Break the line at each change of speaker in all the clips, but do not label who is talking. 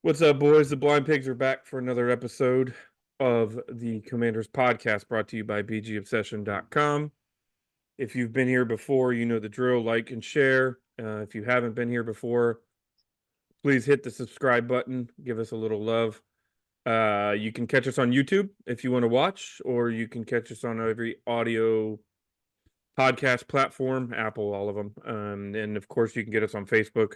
What's up, boys? The Blind Pigs are back for another episode of the Commanders podcast brought to you by bgobsession.com. If you've been here before, you know the drill. Like and share. If you haven't been here before, please hit the subscribe button. Give us a little love. You can catch us on YouTube if you want to watch, or you can catch us on every audio podcast platform, Apple, all of them. And of course, you can get us on Facebook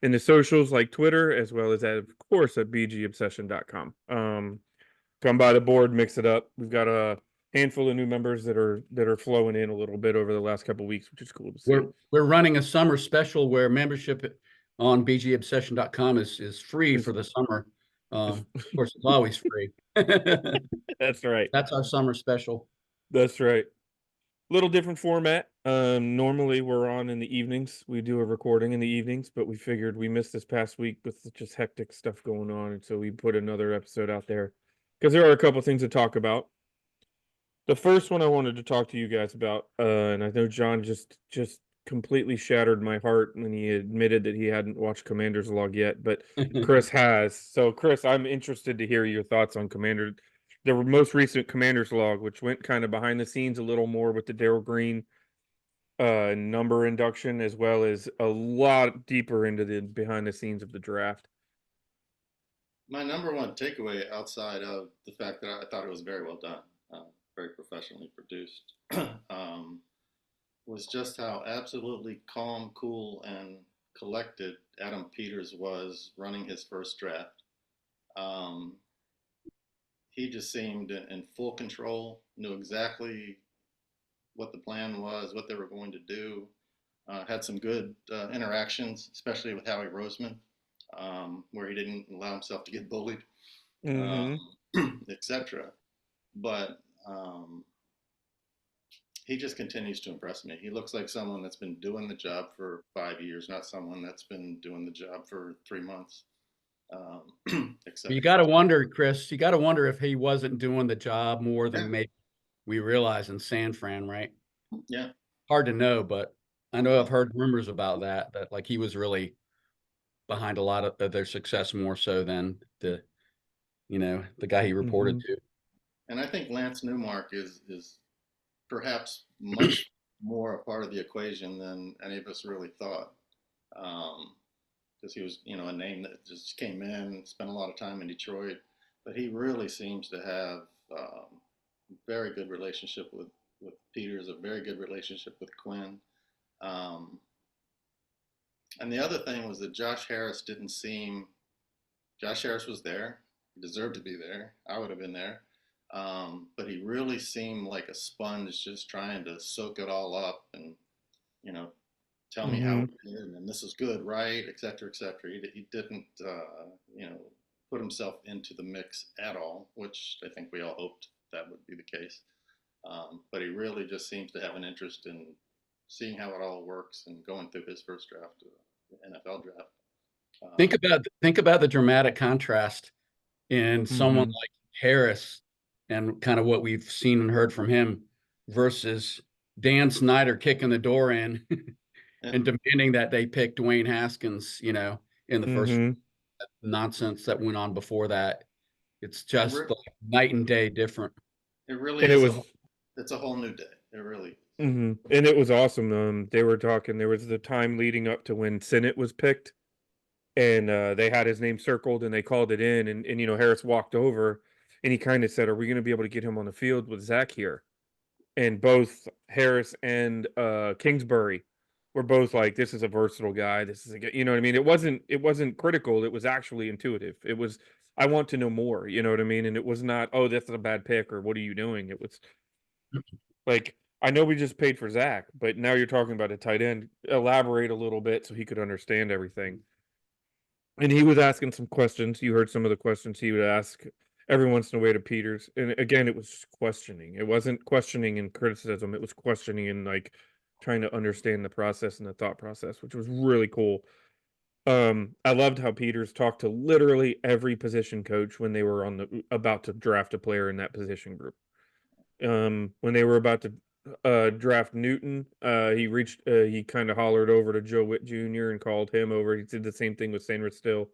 in the socials like Twitter, as well as of course at bgobsession.com. Come by the board, mix it up. We've got a handful of new members that are flowing in a little bit over the last couple of weeks, which is cool to see.
We're running a summer special where membership on bgobsession.com is free for the summer. Of course, it's always free.
That's right.
That's our summer special.
That's right. Little different format. Normally we're on in the evenings. We do a recording in the evenings, but we figured we missed this past week with just hectic stuff going on, and so we put another episode out there because there are a couple things to talk about. The first one I wanted to talk to you guys about, and I know John just completely shattered my heart when he admitted that he hadn't watched Commander's Log yet, but Chris has. So, Chris, I'm interested to hear your thoughts on the most recent Commander's Log, which went kind of behind the scenes a little more with the Darryl Green number induction, as well as a lot deeper into the behind the scenes of the draft.
My number one takeaway, outside of the fact that I thought it was very well done, very professionally produced, was just how absolutely calm, cool, and collected Adam Peters was running his first draft. He just seemed in full control, knew exactly what the plan was, what they were going to do, had some good interactions, especially with Howie Roseman, where he didn't allow himself to get bullied, etc. But he just continues to impress me. He looks like someone that's been doing the job for 5 years, not someone that's been doing the job for 3 months.
You got to wonder, Chris, if he wasn't doing the job more than maybe we realize in San Fran, right?
Yeah.
Hard to know, but I know I've heard rumors about that like he was really behind a lot of their success more so than the guy he reported to.
And I think Lance Newmark is perhaps much more a part of the equation than any of us really thought. Because he was, a name that just came in, spent a lot of time in Detroit, but he really seems to have a very good relationship with Peters, a very good relationship with Quinn. And the other thing was that Josh Harris was there. He deserved to be there. I would have been there. But he really seemed like a sponge, just trying to soak it all up and, tell me how it did, and this is good, right, et cetera, et cetera. He didn't, put himself into the mix at all, which I think we all hoped that would be the case. But he really just seems to have an interest in seeing how it all works and going through his first draft, NFL draft.
Think about the dramatic contrast in someone like Harris and kind of what we've seen and heard from him versus Dan Snyder kicking the door in and demanding that they pick Dwayne Haskins, in the first nonsense that went on before that. It's just like night and day different.
It really is. It's a whole new day. It really is.
And it was awesome. They were talking, there was the time leading up to when Sinnott was picked, and they had his name circled and they called it in, and Harris walked over and he kind of said, "Are we going to be able to get him on the field with Zach here?" And both Harris and Kingsbury were both like, "This is a versatile guy. This is a," you know what I mean? It wasn't critical. It was actually intuitive. It was, I want to know more. You know what I mean? And it was not, "Oh, that's a bad pick," or "What are you doing?" It was like, I know we just paid for Zach, but now you're talking about a tight end. Elaborate a little bit so he could understand everything. And he was asking some questions. You heard some of the questions he would ask every once in a way to Peters. And again, it was questioning. It wasn't questioning and criticism. It was questioning and like trying to understand the process and the thought process, which was really cool. I loved how Peters talked to literally every position coach when they were about to draft a player in that position group. When they were about to draft Newton, he kind of hollered over to Joe Witt Jr. and called him over. He did the same thing with Sandra Still.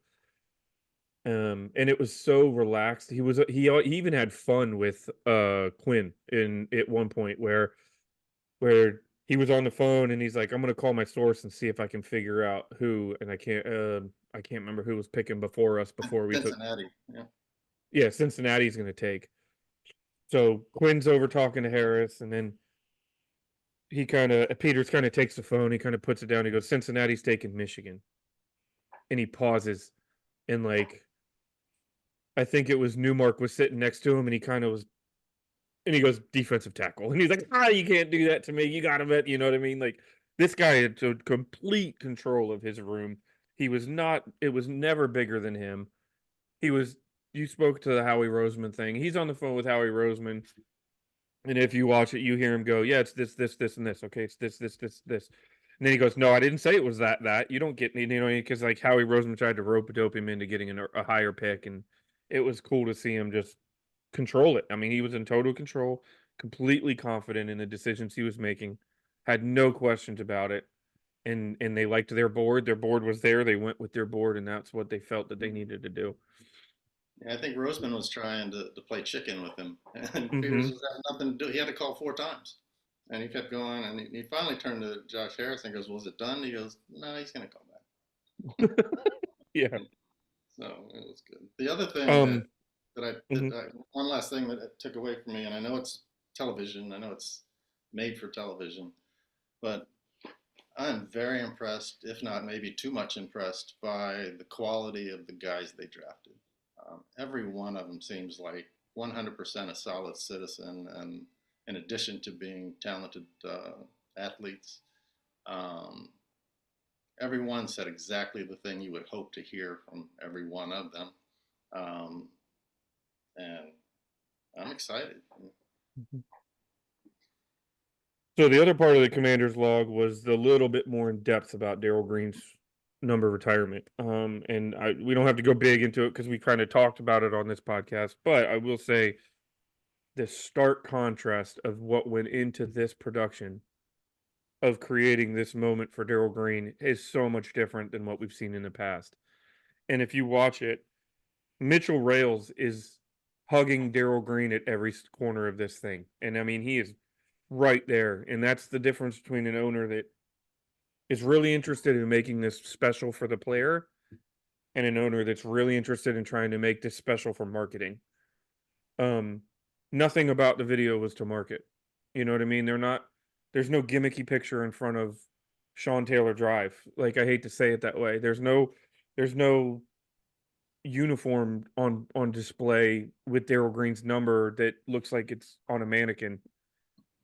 And it was so relaxed. He even had fun with Quinn in at one point where he was on the phone and he's like, I'm gonna call my source and see if I can figure out who, and I can't remember who was picking before us before we took.
Cincinnati. Yeah.
Yeah, Cincinnati's gonna take. So Quinn's over talking to Harris, and then Peters kind of takes the phone, he kind of puts it down, he goes, Cincinnati's taking Michigan. And he pauses, and like I think it was Newmark was sitting next to him, and he kind of was, and he goes, defensive tackle. And he's like, you can't do that to me. You got him at, you know what I mean? Like, this guy had complete control of his room. It was never bigger than him. You spoke to the Howie Roseman thing. He's on the phone with Howie Roseman. And if you watch it, you hear him go, yeah, it's this, and this. Okay, it's this. And then he goes, no, I didn't say it was that. You don't get, because like Howie Roseman tried to rope-a-dope him into getting a higher pick. And it was cool to see him just control it. I mean, he was in total control, completely confident in the decisions he was making, had no questions about it. And they liked their board. Their board was there. They went with their board, and that's what they felt that they needed to do.
Yeah, I think Roseman was trying to play chicken with him, and Peters
Mm-hmm.
was having nothing to do. He had to call 4 times, and he kept going. And he finally turned to Josh Harris and goes, "Was it done?" He goes, "No, he's going to come back."
Yeah.
So it was good. The other thing
Um. Mhm.
one last thing that it took away from me, and I know it's television. I know it's made for television, but I'm very impressed, if not maybe too much impressed, by the quality of the guys they drafted. Every one of them seems like 100% a solid citizen, and in addition to being talented athletes, um, everyone said exactly the thing you would hope to hear from every one of them. Um, and I'm excited.
So the other part of the commander's log was the little bit more in depth about Daryl Green's number retirement. And we don't have to go big into it because we kind of talked about it on this podcast. But I will say the stark contrast of what went into this production of creating this moment for Daryl Green is so much different than what we've seen in the past. And if you watch it, Mitchell Rails is hugging Daryl Green at every corner of this thing. And I mean, he is right there. And that's the difference between an owner that is really interested in making this special for the player and an owner that's really interested in trying to make this special for marketing. Um, Nothing about the video was to market. You know what I mean? There's no gimmicky picture in front of Sean Taylor Drive. Like, I hate to say it that way. There's no uniform on display with Daryl Green's number that looks like it's on a mannequin.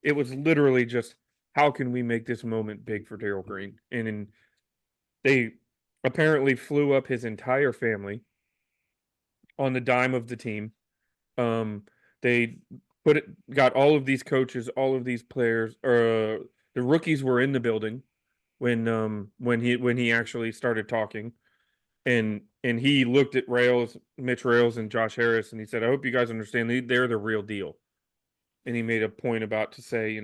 It was literally just, how can we make this moment big for Daryl Green? And they apparently flew up his entire family on the dime of the team. They got all of these coaches, all of these players, the rookies were in the building when he actually started talking. And he looked at Mitch Rails and Josh Harris, and he said, I hope you guys understand they're the real deal. And he made a point about to say,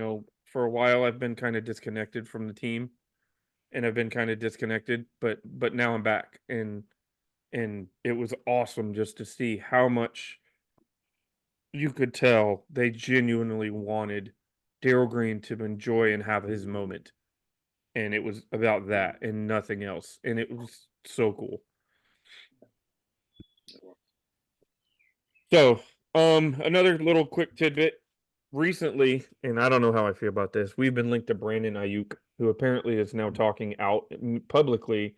for a while I've been kind of disconnected from the team, and I've been kind of disconnected, but now I'm back. And it was awesome just to see how much you could tell they genuinely wanted Daryl Green to enjoy and have his moment. And it was about that and nothing else. And it was so cool. So, another little quick tidbit. Recently, and I don't know how I feel about this, we've been linked to Brandon Aiyuk, who apparently is now talking out publicly,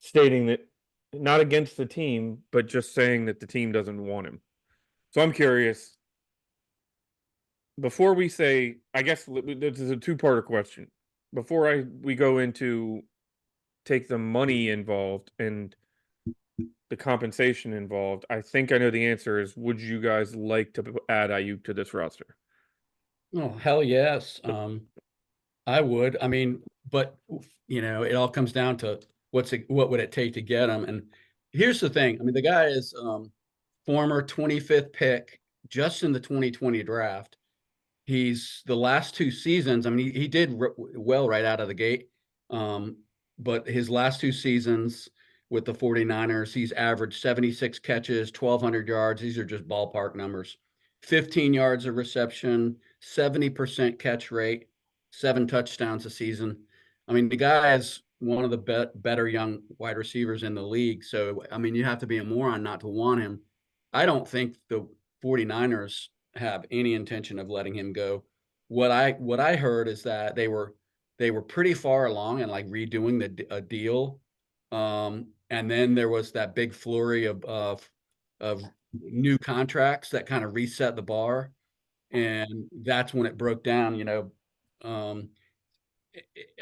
stating that not against the team, but just saying that the team doesn't want him. So I'm curious. Before we say, I guess this is a two-parter question. Before we go into take the money involved and the compensation involved, I think I know the answer is, would you guys like to add Aiyuk to this roster?
Oh, hell yes. I would. I mean, but it all comes down to what would it take to get him? And here's the thing. I mean, the guy is former 25th pick just in the 2020 draft. He's the last 2 seasons. I mean, he did well right out of the gate. But his last 2 seasons, with the 49ers. He's averaged 76 catches, 1,200 yards. These are just ballpark numbers. 15 yards of reception, 70% catch rate, 7 touchdowns a season. I mean, the guy is one of the better young wide receivers in the league. So, I mean, you have to be a moron not to want him. I don't think the 49ers have any intention of letting him go. What I heard is that they were pretty far along and like redoing a deal. And then there was that big flurry of new contracts that kind of reset the bar. And that's when it broke down, Um,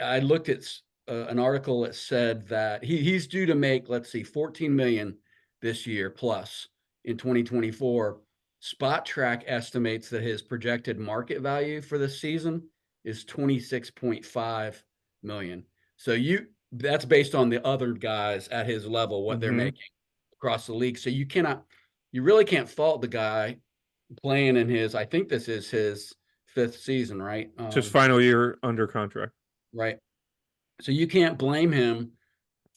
I looked at an article that said that he's due to make, let's see, 14 million this year plus in 2024. Spot Track estimates that his projected market value for this season is 26.5 million. So that's based on the other guys at his level, what they're making across the league. So you really can't fault the guy playing in I think this is his 5th season, right?
It's his final year under contract.
Right. So you can't blame him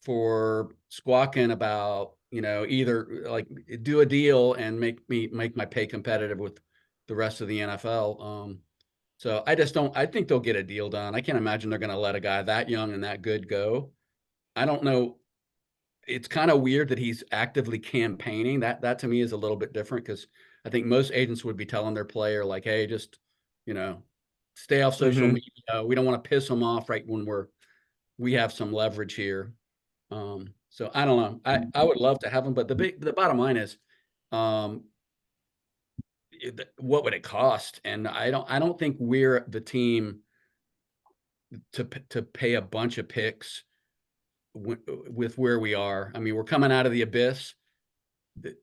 for squawking about, either like do a deal and make my pay competitive with the rest of the NFL. So I think they'll get a deal done. I can't imagine they're going to let a guy that young and that good go. I don't know. It's kind of weird that he's actively campaigning. That to me is a little bit different because I think most agents would be telling their player like, hey, just, stay off social media. We don't want to piss them off right when we have some leverage here. So I don't know. I would love to have him, but the bottom line is, what would it cost? And I don't think we're the team to pay a bunch of picks with where we are. I mean, we're coming out of the abyss.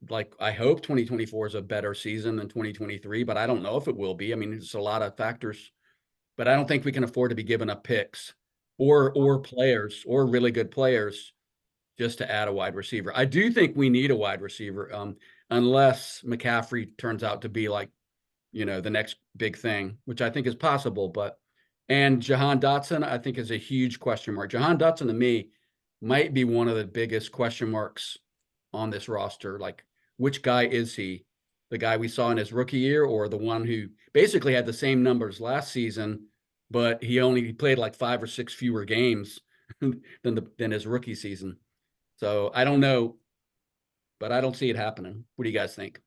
Like, I hope 2024 is a better season than 2023, but I don't know if it will be. I mean, there's a lot of factors, but I don't think we can afford to be giving up picks or players or really good players just to add a wide receiver. I do think we need a wide receiver, unless McCaffrey turns out to be like, the next big thing, which I think is possible. And Jahan Dotson, I think, is a huge question mark. Jahan Dotson, to me, might be one of the biggest question marks on this roster. Like, which guy is he? The guy we saw in his rookie year, or the one who basically had the same numbers last season, but he played like 5 or 6 fewer games than his rookie season. So I don't know, but I don't see it happening. What do you guys think?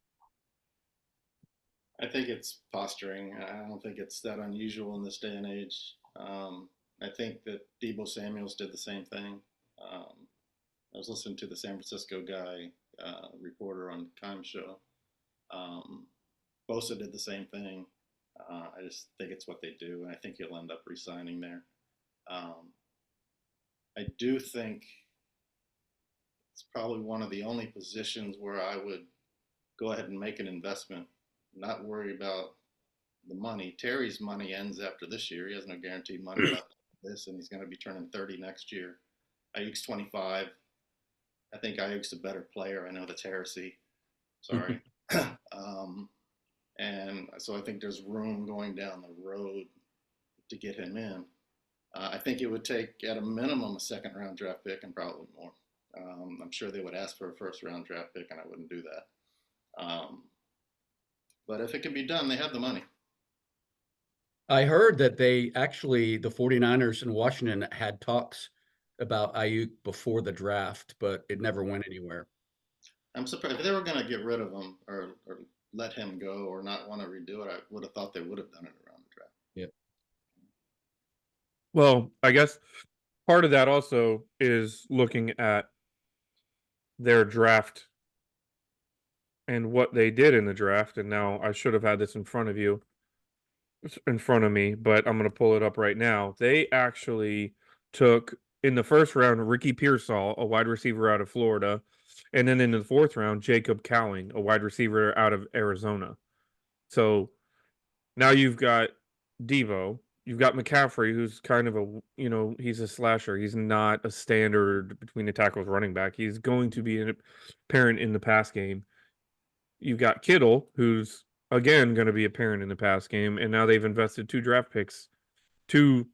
I think it's posturing. I don't think it's that unusual in this day and age. I think that Deebo Samuels did the same thing. I was listening to the San Francisco guy, reporter on Time Show. Bosa did the same thing. I just think it's what they do, and I think he'll end up resigning there. I do think it's probably one of the only positions where I would go ahead and make an investment, not worry about the money. Terry's money ends after this year. He has no guaranteed money left this, and he's going to be turning 30 next year. Aiyuk's 25. I think Aiyuk's a better player. I know that's heresy. Sorry. And so I think there's room going down the road to get him in. I think it would take, at a minimum, a 2nd-round draft pick and probably more. I'm sure they would ask for a 1st-round draft pick, and I wouldn't do that. But if it can be done, they have the money.
I heard that the 49ers in Washington had talks about Aiyuk before the draft, but it never went anywhere.
I'm surprised. If they were going to get rid of him or let him go or not want to redo it, I would have thought they would have done it around the draft.
Yeah.
Well, I guess part of that also is looking at their draft and what they did in the draft. And now I should have had this in front of me, but I'm going to pull it up right now. They actually took, in the 1st round, Ricky Pearsall, a wide receiver out of Florida. And then in the 4th round, Jacob Cowing, a wide receiver out of Arizona. So now you've got Devo. You've got McCaffrey, who's kind of he's a slasher. He's not a standard between the tackles running back. He's going to be an apparent in the pass game. You've got Kittle, who's, again, going to be apparent in the pass game. And now they've invested 2 draft picks, 2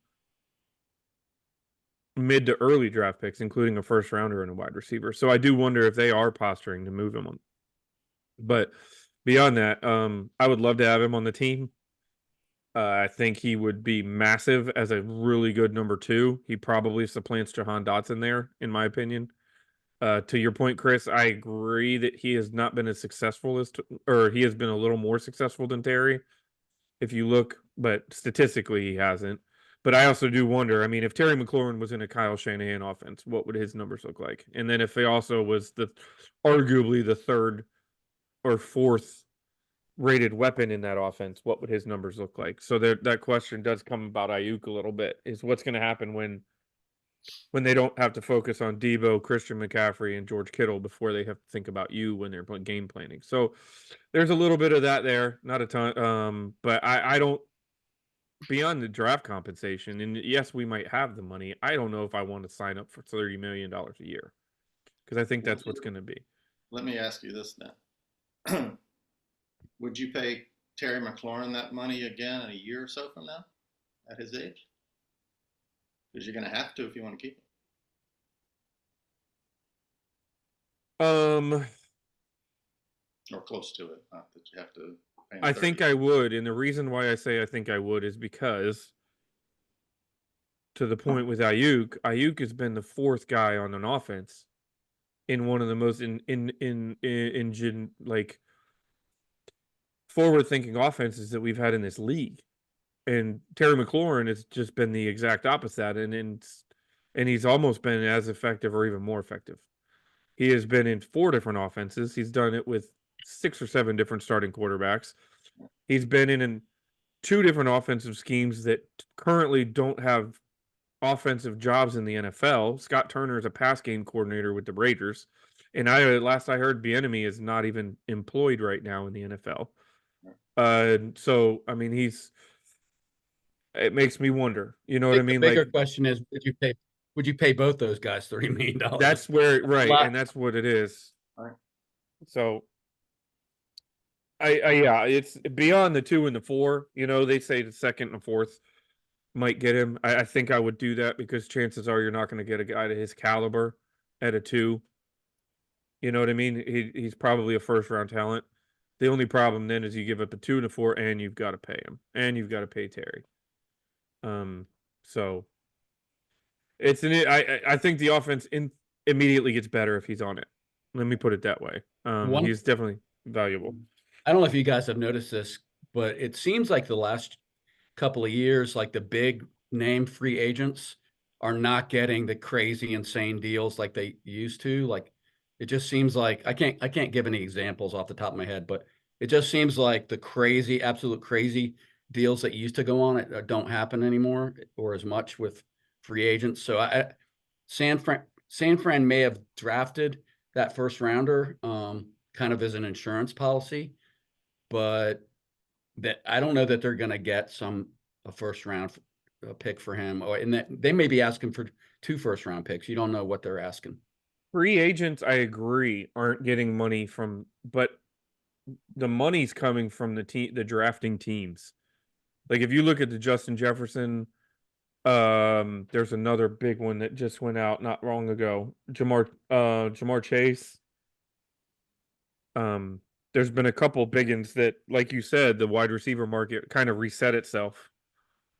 mid to early draft picks, including a first rounder and a wide receiver. So I do wonder if they are posturing to move him on. But beyond that, I would love to have him on the team. I think he would be massive as a really good number 2. He probably supplants Jahan Dotson there, in my opinion. To your point, Chris, I agree that he has not been as successful as, or he has been a little more successful than Terry. If you look, but statistically he hasn't. But I also do wonder. I mean, if Terry McLaurin was in a Kyle Shanahan offense, what would his numbers look like? And then if he also was arguably the 3rd or 4th rated weapon in that offense, what would his numbers look like? So that question does come about Aiyuk a little bit. Is what's going to happen when they don't have to focus on Debo, Christian McCaffrey, and George Kittle before they have to think about you when they're game planning. So there's a little bit of that there, not a ton. But I don't, beyond the draft compensation, and yes, we might have the money. I don't know if I want to sign up for $30 million a year, because I think that's what's going to be.
Let me ask you this then. Would you pay Terry McLaurin that money again in a year or so from now at his age? Because you're going to have to if you want to keep
him.
Or close to it. Not that you have to pay him
I
30.
think I would, and the reason why I say I think I would is because, to the point with Aiyuk has been the 4th guy on an offense in one of the most like forward-thinking offenses that we've had in this league. And Terry McLaurin has just been the exact opposite, and he's almost been as effective or even more effective. He has been in 4 different offenses. He's done it with 6 or 7 different starting quarterbacks. He's been in 2 different offensive schemes that currently don't have offensive jobs in the NFL. Scott Turner is a pass game coordinator with the Raiders, and last I heard, Bieniemy is not even employed right now in the NFL. So I mean, it makes me wonder. You know what I mean?
The bigger question is, would you pay both those guys $30 million?
That's where, right, and that's what it is.
Right.
So yeah, it's beyond the 2 and the 4. You know, they say the 2nd and 4th might get him. I think I would do that, because chances are you're not going to get a guy to his caliber at a 2. You know what I mean? He's probably a 1st-round talent. The only problem then is you give up a 2 and a 4, and you've got to pay him, and you've got to pay Terry. So it's I think the offense immediately gets better if he's on it. Let me put it that way. He's definitely valuable.
I don't know if you guys have noticed this, but it seems like the last couple of years, like the big name free agents are not getting the crazy, insane deals like they used to. Like, it just seems like I can't give any examples off the top of my head, but it just seems like the crazy, absolute crazy deals that used to go on it don't happen anymore, or as much with free agents. So San Fran may have drafted that 1st rounder kind of as an insurance policy, but that I don't know that they're going to get a 1st round pick for him, and that they may be asking for 2 1st-round picks. You don't know what they're asking.
Free agents, I agree, aren't getting money from, but the money's coming from the drafting teams. Like, if you look at the Justin Jefferson, there's another big one that just went out not long ago, Jamar Chase. There's been a couple big ones that, like you said, the wide receiver market kind of reset itself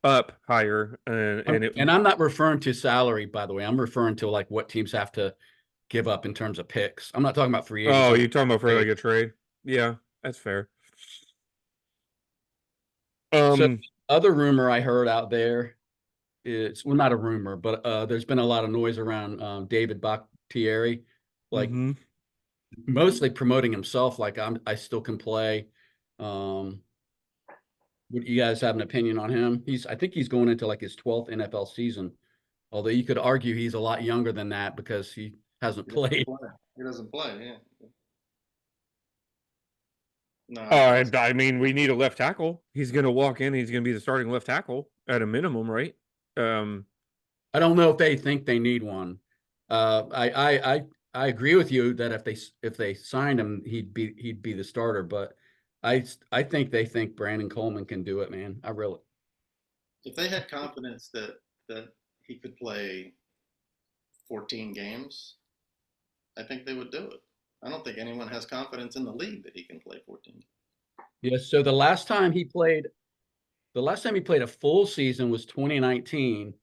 up higher,
and I'm not referring to salary, by the way. I'm referring to like what teams have to give up in terms of picks. I'm not talking about free agents.
Oh, you're talking about for like a trade? Yeah, that's fair.
So other rumor I heard out there is, well, not a rumor, but there's been a lot of noise around David Bakhtiari, like mostly promoting himself, like I still can play. Would you guys have an opinion on him? I think he's going into like his 12th NFL season. Although you could argue he's a lot younger than that because he hasn't played.
He doesn't play, yeah. No,
I mean, we need a left tackle. He's going to walk in. He's going to be the starting left tackle at a minimum, right?
I don't know if they think they need one. I agree with you that if they signed him, he'd be the starter. But I think they think Brandon Coleman can do it, man. I really.
If they had confidence that he could play 14 games, I think they would do it. I don't think anyone has confidence in the league that he can play 14 games.
Yeah, so the last time he played a full season was 2019.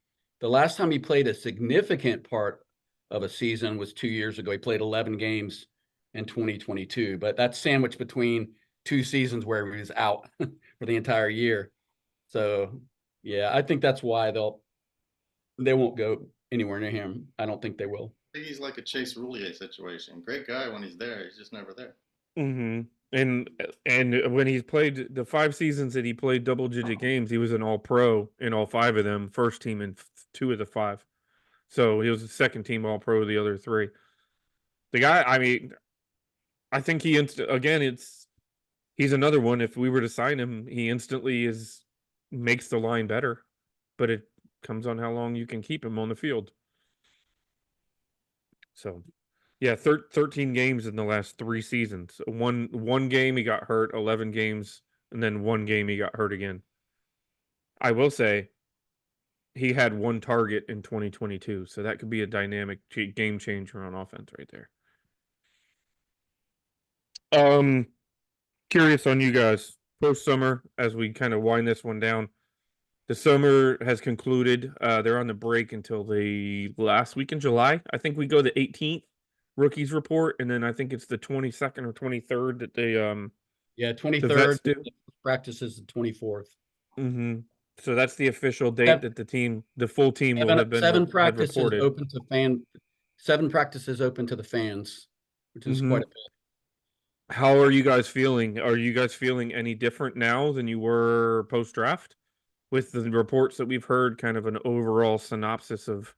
The last time he played a significant part of a season was 2 years ago. He played 11 games in 2022, but that's sandwiched between 2 seasons where he was out for the entire year. So, yeah, I think that's why they won't go anywhere near him. I don't think they will.
I think he's like a Chase Roulier situation. Great guy when he's there, he's just never there.
Mm-hmm. And when he's played the 5 seasons that he played double-digit games, he was an All-Pro in all 5 of them, first team in 2 of the 5. So he was a second team All-Pro the other 3. The guy, I mean, I think he's another one. If we were to sign him, he instantly makes the line better. But it comes on how long you can keep him on the field. So, yeah, 13 games in the last 3 seasons. One game he got hurt, 11 games, and then 1 game he got hurt again. I will say he had 1 target in 2022, so that could be a dynamic game changer on offense right there. Curious on you guys. Post summer, as we kind of wind this one down, the summer has concluded. They're on the break until the last week in July. I think we go the 18th rookies report, and then I think it's the 22nd or 23rd that they
Yeah,
the
23rd
vets do.
practice is the 24th.
Mm-hmm. So that's the official date that the full team will have been
seven
had
practices
reported.
open to 7 practices open to the fans, which is quite a bit.
How are you guys feeling? Are you guys feeling any different now than you were post draft? With the reports that we've heard, kind of an overall synopsis of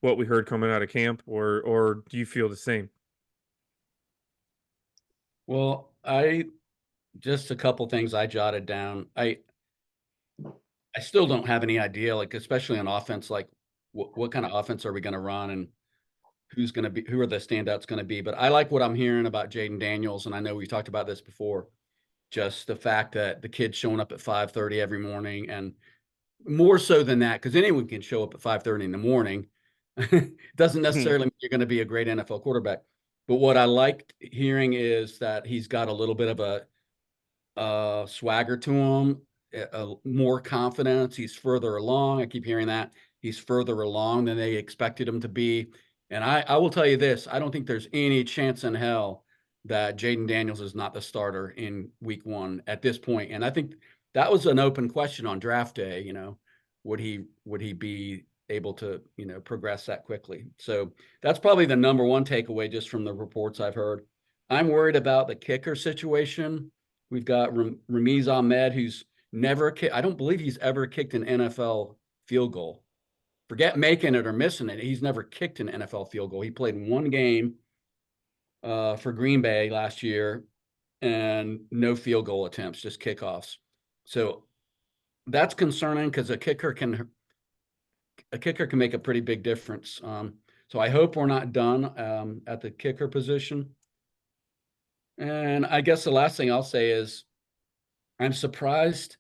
what we heard coming out of camp, or do you feel the same?
Well, just a couple things I jotted down. I still don't have any idea, like especially on offense, like what kind of offense are we going to run and who are the standouts going to be. But I like what I'm hearing about Jaden Daniels, and I know we talked about this before. Just the fact that the kid's showing up at 5:30 every morning, and more so than that, because anyone can show up at 5:30 in the morning. Doesn't necessarily mean you're going to be a great NFL quarterback. But what I liked hearing is that he's got a little bit of a swagger to him, more confidence. He's further along. I keep hearing that he's further along than they expected him to be. And I will tell you this: I don't think there's any chance in hell that Jaden Daniels is not the starter in week 1 at this point. And I think that was an open question on draft day. Would he be able to, progress that quickly? So that's probably the number one takeaway just from the reports I've heard. I'm worried about the kicker situation. We've got Ramiz Ahmed, who's never I don't believe he's ever kicked an NFL field goal. Forget making it or missing it. He's never kicked an NFL field goal. He played 1 game for Green Bay last year, and no field goal attempts, just kickoffs. So that's concerning because a kicker can make a pretty big difference. So I hope we're not done at the kicker position. And I guess the last thing I'll say is I'm surprised,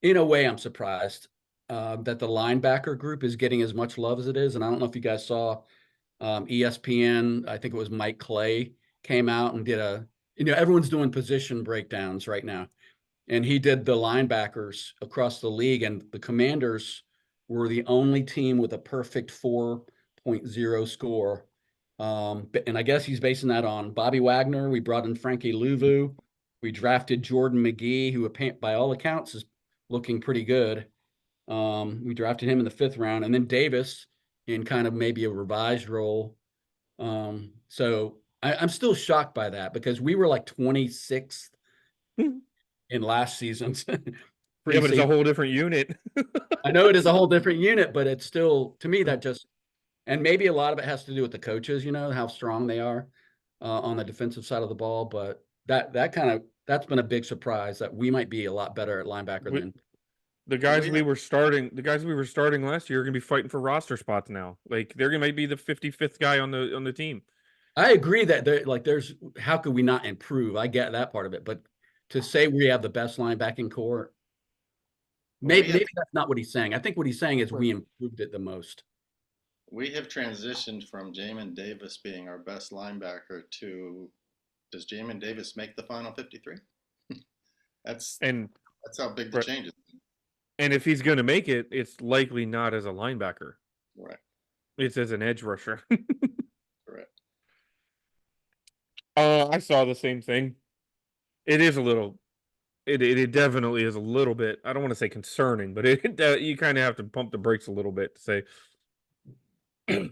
in a way I'm surprised that the linebacker group is getting as much love as it is. And I don't know if you guys saw ESPN, I think it was Mike Clay, came out and did everyone's doing position breakdowns right now. And he did the linebackers across the league, and the Commanders were the only team with a perfect 4.0 score. And I guess he's basing that on Bobby Wagner. We brought in Frankie Louvu. We drafted Jordan McGee, who by all accounts is looking pretty good. We drafted him in the 5th round, and then Davis in kind of maybe a revised role. So I'm still shocked by that because we were like 26th in last season's.
Yeah, but it's a whole different unit.
I know it is a whole different unit, but it's still, to me, that just, and maybe a lot of it has to do with the coaches, how strong they are on the defensive side of the ball. But that's been a big surprise that we might be a lot better at linebacker than
the guys we were starting last year are going to be fighting for roster spots now. Like they're going to be the 55th guy on the team.
I agree that there's how could we not improve? I get that part of it, but to say we have the best linebacking core, maybe that's not what he's saying. I think what he's saying is we improved it the most.
we have transitioned from Jamin Davis being our best linebacker to, does Jamin Davis make the final 53? That's
And
that's how big the
right,
change is.
and if he's going to make it, it's likely not as a linebacker.
Right.
It's as an edge rusher.
Correct.
I saw the same thing. It is a little. It definitely is a little bit. I don't want to say concerning, but you kind of have to pump the brakes a little bit to say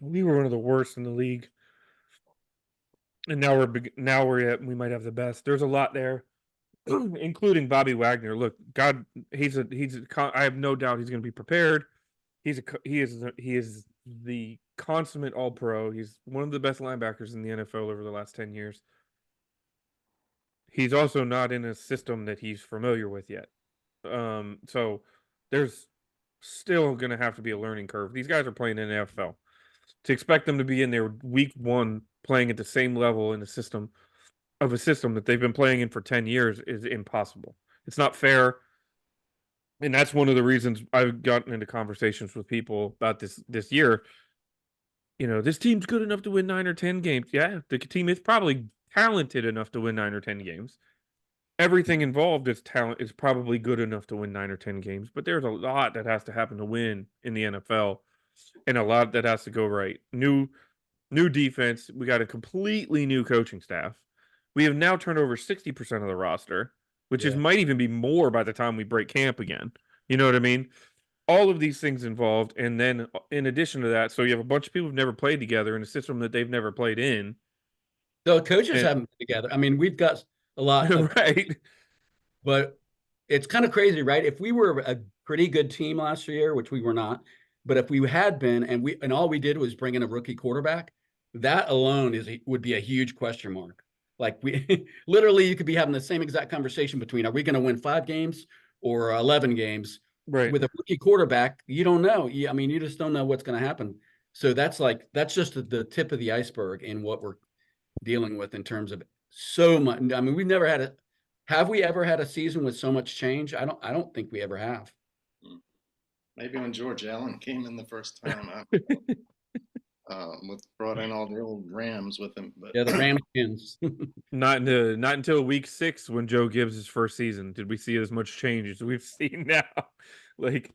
we were one of the worst in the league, and we might have the best. There's a lot there, including Bobby Wagner. Look, God, I have no doubt he's going to be prepared. He is the consummate All Pro. He's one of the best linebackers in the NFL over the last 10 years. He's also not in a system that he's familiar with yet. So there's still going to have to be a learning curve. These guys are playing in the NFL. To expect them to be in there week one playing at the same level in a system that they've been playing in for 10 years is impossible. It's not fair. And that's one of the reasons I've gotten into conversations with people about this year. You know, this team's good enough to win 9 or 10 games. Yeah, the team is probably talented enough to win 9 or 10 games. Everything involved is talent is probably good enough to win 9 or 10 games, but there's a lot that has to happen to win in the NFL and a lot that has to go right. New defense, we got a completely new coaching staff. We have now turned over 60% of the roster, which is
Yeah.
might even be more by the time we break camp again. You know what I mean? All of these things involved, and then in addition to that, so you have a bunch of people who've never played together in a system that they've never played in.
The coaches
And
haven't been together. I mean, we've got a lot of,
right.
but it's kind of crazy, right? If we were a pretty good team last year, which we were not, but if we had been, and all we did was bring in a rookie quarterback, that alone would be a huge question mark. Like we literally, you could be having the same exact conversation between, are we going to win 5 games or 11 games
Right.
with a rookie quarterback? You don't know. I mean, you just don't know what's going to happen. So that's just the tip of the iceberg in what we're dealing with in terms of so much. I mean, we've never had a. Have we ever had a season with so much change? I don't think we ever have.
Maybe when George Allen came in the first time out, with brought in all the old Rams with him, but
Yeah, the Ramskins.
Not until week 6 when Joe Gibbs' first season did we see as much change as we've seen now. Like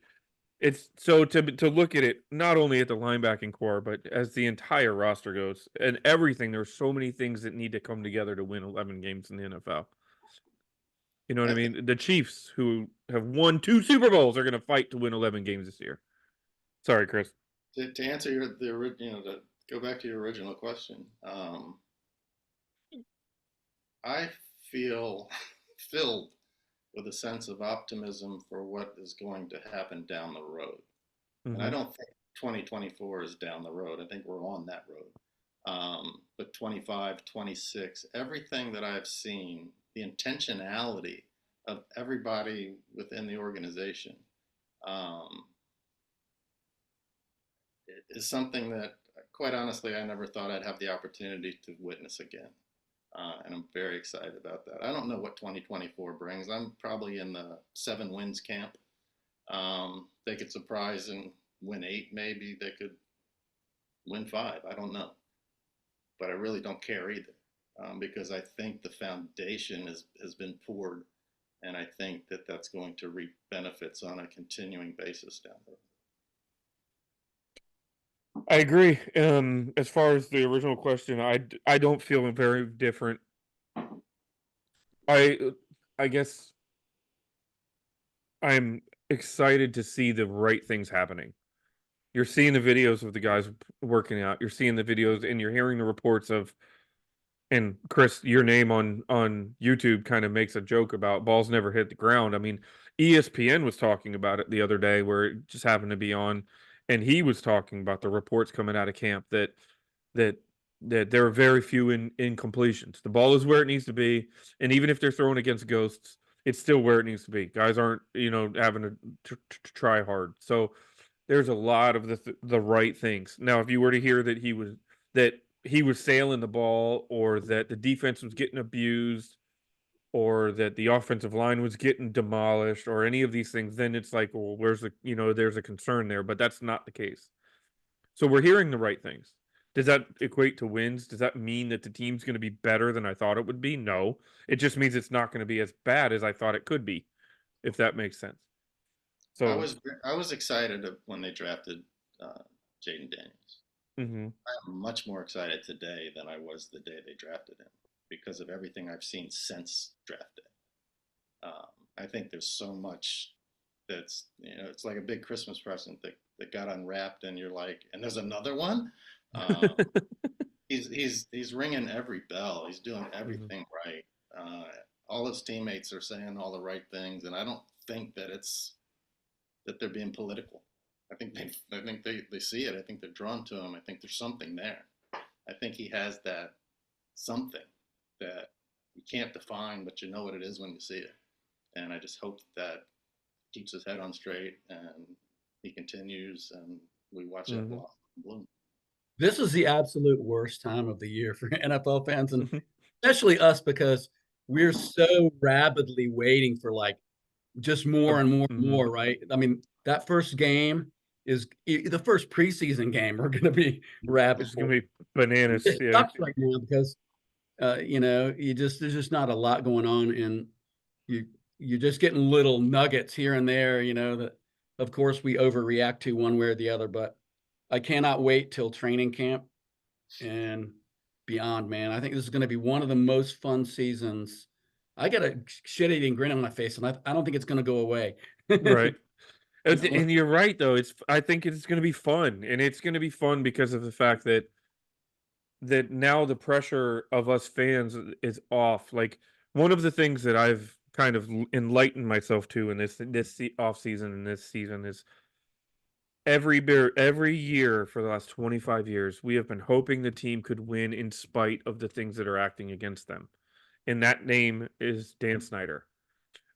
it's so to look at it not only at the linebacking core but as the entire roster goes and everything. There's so many things that need to come together to win 11 games in the NFL. You know what I
I think
mean? The Chiefs, who have won 2 Super Bowls, are going to fight to win 11 games this year. Sorry, Chris.
to answer to go back to your original question, I feel filled with a sense of optimism for what is going to happen down the road. And I
Mm-hmm.
don't think 2024 is down the road. I think we're on that road. But 25, 26, everything that I've seen, the intentionality of everybody within the organization um, is something that, quite honestly, I never thought I'd have the opportunity to witness again. And I'm very excited about that. I don't know what 2024 brings. I'm probably in the 7 wins camp. They could surprise and win 8, maybe. They could win 5. I don't know. But I really don't care either, because I think the foundation has been poured. And I think that that's going to reap benefits on a continuing basis down the road.
I agree. As far as the original question, I don't feel very different. I I guess I'm excited to see the right things happening. You're seeing the videos of the guys working out. You're seeing the videos and you're hearing the reports of. And Chris, your name on YouTube kind of makes a joke about balls never hit the ground. I mean, ESPN was talking about it the other day where it just happened to be on, and he was talking about the reports coming out of camp that that there are very few incompletions. The ball is where it needs to be, and even if they're throwing against ghosts, it's still where it needs to be. Guys aren't, having to try hard. So there's a lot of the right things. Now, if you were to hear that he was sailing the ball, or that the defense was getting abused, or that the offensive line was getting demolished, or any of these things, then it's like, well, there's a concern there, but that's not the case. So we're hearing the right things. Does that equate to wins? Does that mean that the team's going to be better than I thought it would be? No. It just means it's not going to be as bad as I thought it could be, if that makes sense.
I
So,
was I was excited when they drafted Jaden Daniels.
mhm.
I'm much more excited today than I was the day they drafted him because of everything I've seen since draft day. I think there's so much that's, it's like a big Christmas present that got unwrapped, and you're like, and there's another one. Um, he's ringing every bell. He's doing
Mhm.
everything right. Uh, all his teammates are saying all the right things, and I don't think that they're being political. I think they see it. I think they're drawn to him. I think there's something there. I think he has that something that you can't define, but you know what it is when you see it. And I just hope that keeps his head on straight and he continues and we watch that
Mhm.
blossom bloom.
This is the absolute worst time of the year for NFL fans, and
Mhm.
especially us because we're so rapidly waiting for like just more and more and
Mhm.
more, right? I mean, that first game is the first preseason game we're going to be rabid
It's
for.
gonna be bananas.
It
Yeah.
sucks right now because there's just not a lot going on, and you you're just getting little nuggets here and there, that of course we overreact to one way or the other, but I cannot wait till training camp and beyond, man. I think this is going to be one of the most fun seasons. I got a shit-eating grin on my face, and I don't think it's going to go away.
Right.
No,
And you're right though. I think it's gonna be fun. And it's gonna be fun because of the fact that now the pressure of us fans is off. Like one of the things that I've kind of enlightened myself to in this off season and this season is every year for the last 25 years we have been hoping the team could win in spite of the things that are acting against them. And that name is Dan Snyder.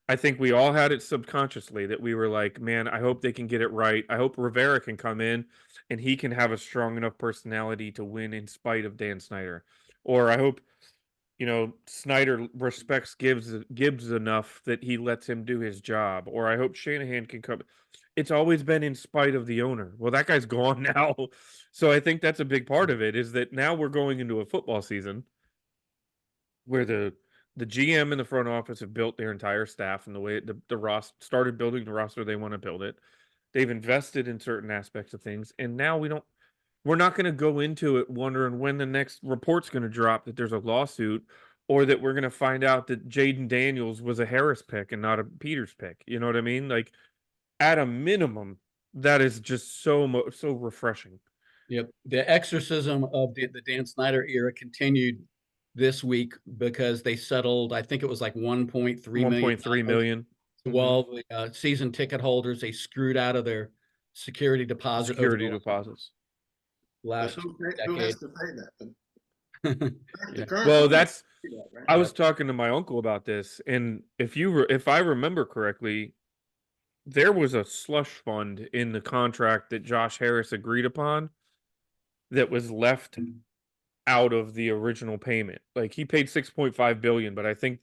I think we all had it subconsciously that we were like, man, I hope they can get it right. I hope Rivera can come in and he can have a strong enough personality to win in spite of Dan Snyder. Or I hope, Snyder respects Gibbs enough that he lets him do his job. Or I hope Shanahan can come. It's always been in spite of the owner. Well, that guy's gone now. So I think that's a big part of it is that now we're going into a football season where the GM and the front office have built their entire staff and the way the roster started building the roster they want to build it. They've invested in certain aspects of things, and now we're not going to go into it wondering when the next report's going to drop that there's a lawsuit or that we're going to find out that Jaden Daniels was a Harris pick and not a Peters pick. You know what I mean? Like at a minimum, that is just so refreshing.
Yep. The exorcism of the Dan Snyder era continued this week because they settled, I think it was like $1.3 million
1.3 million.
to
Mm-hmm.
all the season ticket holders. They screwed out of their security deposit over
Security
the
deposits.
but
last
who has
decade.
to pay that? The
Yeah.
current
Well,
owner,
that's
right?
I
Yeah.
was talking to my uncle about this, and if I remember correctly, there was a slush fund in the contract that Josh Harris agreed upon that was left out of the original payment. Like he paid 6.5 billion, but I think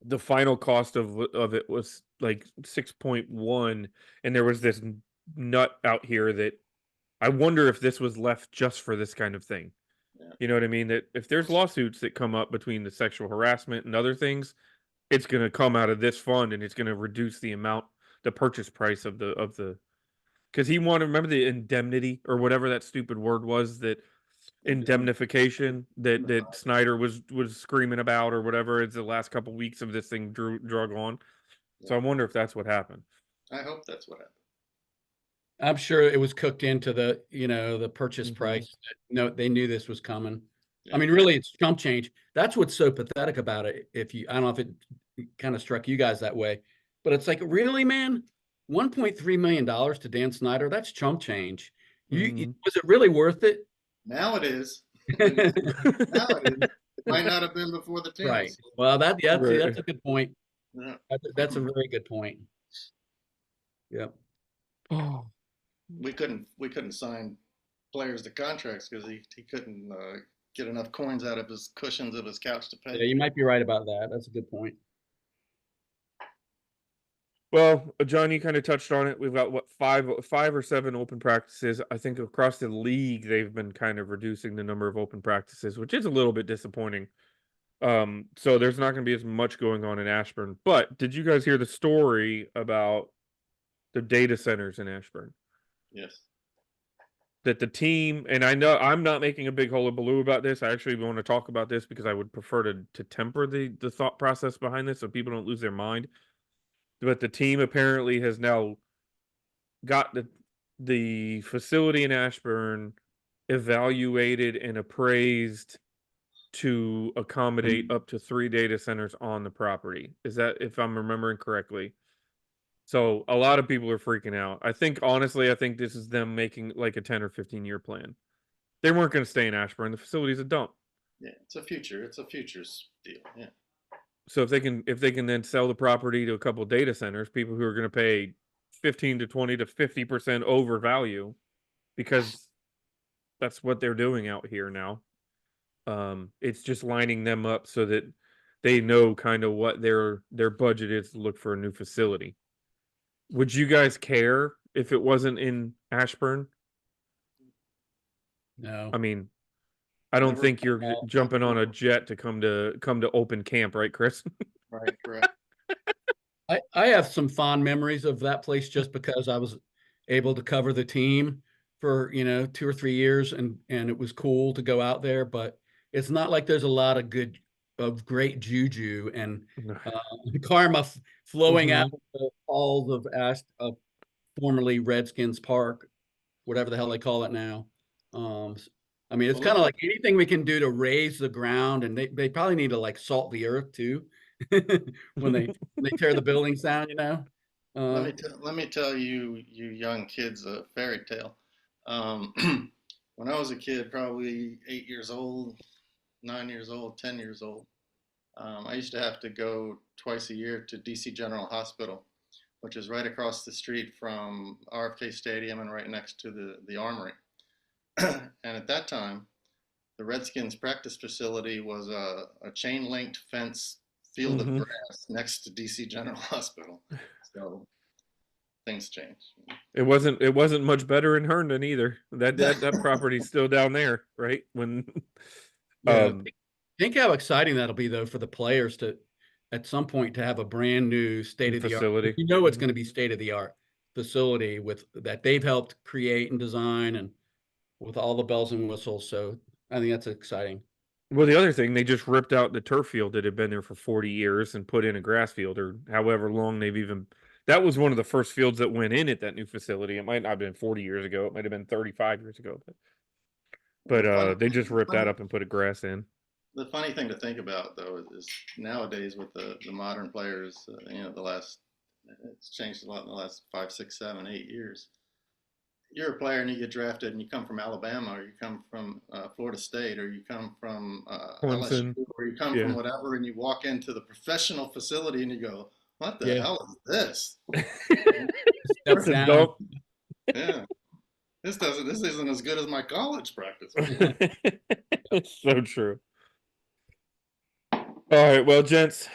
the final cost of it was like 6.1, and there was this nut out here that I wonder if this was left just for this kind of thing.
Yeah.
You know what I mean? That if there's lawsuits that come up between the sexual harassment and other things, it's going to come out of this fund and it's going to reduce the purchase price of the because he wanted, remember the indemnity or whatever that stupid word was, that indemnification that Snyder was screaming about or whatever. It's the last couple weeks of this thing drug on. So
Yeah.
I wonder if that's what happened.
I hope that's what happened.
I'm sure it was cooked into the purchase
Hmm.
price. No, they knew this was coming. I
Yeah.
mean, really, it's chump change. That's what's so pathetic about it. I don't know if it kind of struck you guys that way, but it's like, really, man, $1.3 million to Dan Snyder, that's chump change.
Hmm.
Was it really worth it?
Now it is. When you think now it is. It might not have been before the
Right.
Daniels.
Well,
Right.
that's a good point.
Yeah.
That's a very good point. Yep.
Oh.
We couldn't sign players to contracts because he couldn't get enough coins out of his cushions of his couch to pay.
Yeah, you might be right about that. That's a good point.
Well, John, you kind of touched on it. We've got what, five or seven open practices. I think across the league they've been kind of reducing the number of open practices, which is a little bit disappointing. So there's not going to be as much going on in Ashburn. But did you guys hear the story about the data centers in Ashburn?
Yes.
That the team, and I know I'm not making a big hullabaloo about this. I actually want to talk about this because I would prefer to temper the thought process behind this so people don't lose their mind. But the team apparently has now got the facility in Ashburn evaluated and appraised to accommodate up to 3 data centers on the property. Is that, if I'm remembering correctly? So a lot of people are freaking out. I think honestly, I think this is them making like a 10 or 15-year plan. They weren't going to stay in Ashburn. The facility's a dump.
Yeah, it's a futures deal. Yeah.
So if they can then sell the property to a couple data centers, people who are going to pay 15 to 20 to 50% over value, because that's what they're doing out here now. It's just lining them up so that they know kind of what their budget is to look for a new facility. Would you guys care if it wasn't in Ashburn?
No.
I mean, I don't think you're jumping on a jet to come to open camp, right, Chris?
Right, correct.
I have some fond memories of that place just because I was able to cover the team for 2 or 3 years, and it was cool to go out there. But it's not like there's a lot of great juju and karma flowing out of the halls of formerly Redskins Park, whatever the hell they call it now. I mean, it's kind of like anything we can do to raise the ground, and they probably need to like salt the earth too when they tear the buildings down.
Let me tell you, you young kids, a fairy tale. When I was a kid, probably 8 years old, 9 years old, 10 years old, I used to have to go twice a year to DC General Hospital, which is right across the street from RFK Stadium and right next to the Armory. And at that time, the Redskins practice facility was a chain linked fence field of grass next to DC General Hospital. So things changed.
It wasn't much better in Herndon either. That property's still down there, right? When
think how exciting that'll be though for the players to at some point to have a brand new state of the art
facility.
It's going to be state of the art facility with that they've helped create and design, and with all the bells and whistles. So I think that's exciting.
Well, the other thing, they just ripped out the turf field that had been there for 40 years and put in a grass field, or however long they've even. That was one of the first fields that went in at that new facility. It might not have been 40 years ago. It might have been 35 years ago. But they just ripped that up and put a grass in.
The funny thing to think about, though, is nowadays with the modern players, it's changed a lot in the last 5, 6, 7, 8 years. You're a player and you get drafted and you come from Alabama, or you come from Florida State, or you come from LSU, or you come from whatever, and you walk into the professional facility and you go, what the hell is this?
That's a dope.
Yeah. This isn't as good as my college practice.
It's so true. All right, well, gents,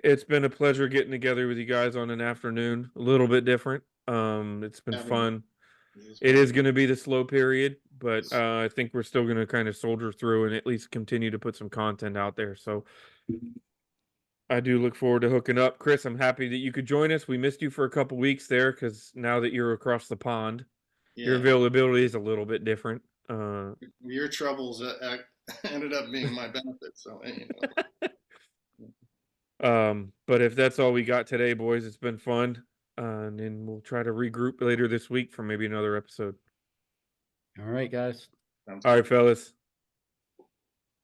it's been a pleasure getting together with you guys on an afternoon. A little bit different. It's been fun. It is going to be the slow period, but I think we're still going to kind of soldier through and at least continue to put some content out there. So I do look forward to hooking up. Chris, I'm happy that you could join us. We missed you for a couple weeks there because now that you're across the pond, your availability is a little bit different.
Your troubles ended up being my benefit. So,
but if that's all we got today, boys, it's been fun. And then we'll try to regroup later this week for maybe another episode.
All right, guys.
All right, fellas.